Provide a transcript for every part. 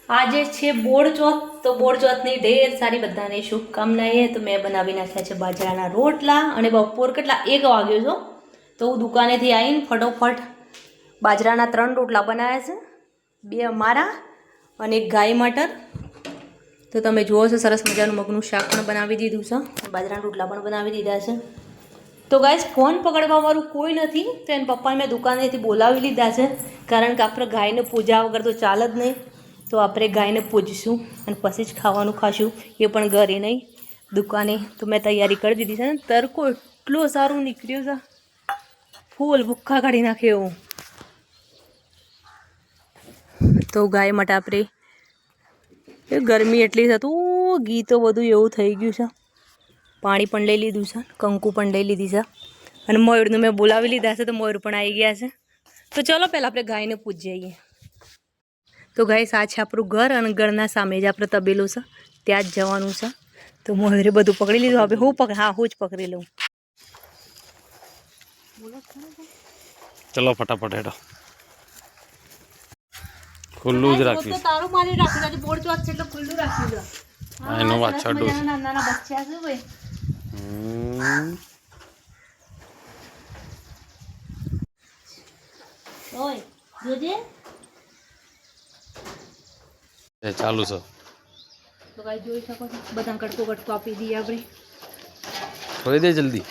આજે છે બોડ ચોથ, તો બોડ ચોથની ઢેર સારી બધાને શુભકામનાએ. તો મેં બનાવી નાખ્યા છે બાજરાના રોટલા અને બપોર કેટલા 1 વાગ્યો છો, તો હું દુકાનેથી આવીને ફટોફટ બાજરાના 3 રોટલા બનાવ્યા છે, 2 અમારા અને 1 ગાય મટર. તો તમે જુઓ છો સરસ મજાનું મગનું શાક પણ બનાવી દીધું છે, બાજરાના રોટલા પણ બનાવી દીધા છે. તો ગાઈસ ફોન પકડવાવાળું કોઈ નથી, તો એના પપ્પાને મેં દુકાનેથી બોલાવી લીધા છે, કારણ કે આપણે ગાયને પૂજા વગર તો ચાલે જ નહીં. તો આપણે ગાયને પૂજીશું અને પછી જ ખાવાનું ખાશું, એ પણ ઘરે નહીં દુકાને. તો મેં તૈયારી કરી દીધી છે ને. તડકો એટલો સારું નીકળ્યો છે, ફૂલ ભૂખ્ખા કાઢી નાખે એવું. તો ગાય માટે આપણે ગરમી એટલી થતું, ઘી તો બધું એવું થઈ ગયું છે. પાણી પણ લઈ લીધું છે, કંકુ પણ લઈ લીધી છે, અને મયુરને મેં બોલાવી લીધા છે, તો મયુર પણ આવી ગયા છે. તો ચલો પહેલાં આપણે ગાયને પૂજી જઈએ. તો ગાય આ છે આપણું ઘર, અને ઘરના સામે જ આપણે તબેલું છે, ત્યાં જ જવાનું છે. તો મયુરે બધું પકડી લીધું, હવે હું જ પકડી લઉં. ચલો ફટાફટ હેડો. ખુલ્લું જ રાખીશ. તારું મારી રાખી બોર્ડ ચોથ છે એટલે ખુલ્લું રાખી દો. એનો વાછરડો છે. નાના બચ્ચા છે ભાઈ. ઓય જોજે. એ ચાલુ છે. તો ગાય જોઈ શકો છો, બધા કટકો આપી દઈએ આપણે. છોડી દે જલ્દી.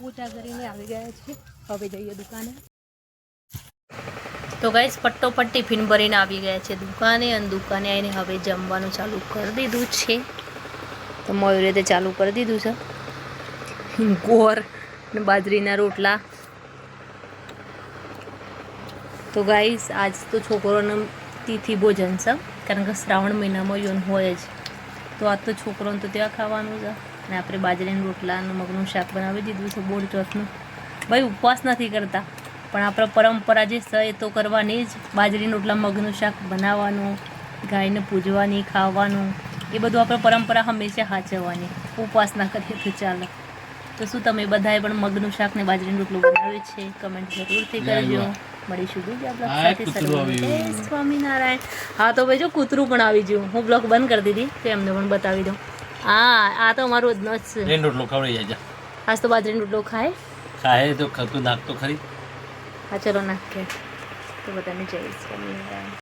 પૂજા કરીને આવી ગયા છે, હવે જઈએ દુકાને. તો ગાઈસ ફટોફટ ટિફિન ભરીને આવી ગયા છે દુકાને, અને દુકાને આવીને હવે જમવાનું ચાલુ કરી દીધું છે. તો મયુરે તે ચાલુ કરી દીધું છે, ગોળ અને બાજરીના રોટલા. તો ગાઈસ આજ તો છોકરોને તિથિ ભોજન છે, કારણ કે શ્રાવણ મહિનામાં યોન હોય જ. તો આજ તો છોકરોને તો ત્યાં ખાવાનું છે, અને આપણે બાજરીના રોટલા અને મગનું શાક બનાવી દીધું છે બોડ ચોથનું. ભાઈ ઉપવાસ નથી કરતા, પણ આપણા પરંપરા જે છે એ તો કરવાની જ. બાજરીના રોટલા મગનું શાક બનાવવાનું, ગાયને પૂજવાની, ખાવાનું, એ બધું આપણે પરંપરા હંમેશા સાચવવાની. ઉપવાસ ના કરીએ તો ચાલે. તો શું તમે બધાએ પણ મગનું શાક ને બાજરીનું રોટલું બનાવ્યું છે? કમેન્ટ જરૂરથી કરજો. મળીશું બીજા બ્લોગ સાથે. સ્વામિનારાયણ. હા તો ભાઈ જો કૂતરું પણ આવી ગયું. હું બ્લોગ બંધ કરી દીધી, તો એમને પણ બતાવી દઉં. હા આ તો અમારું જ છે. રોટલો ખવડાવી જાય. આજ તો બાજરીનો રોટલો ખાય તો ખતું નાખ તો ખરી. હા ચલો નાખીએ. તો બધાને જય સ્વામિનારાયણ.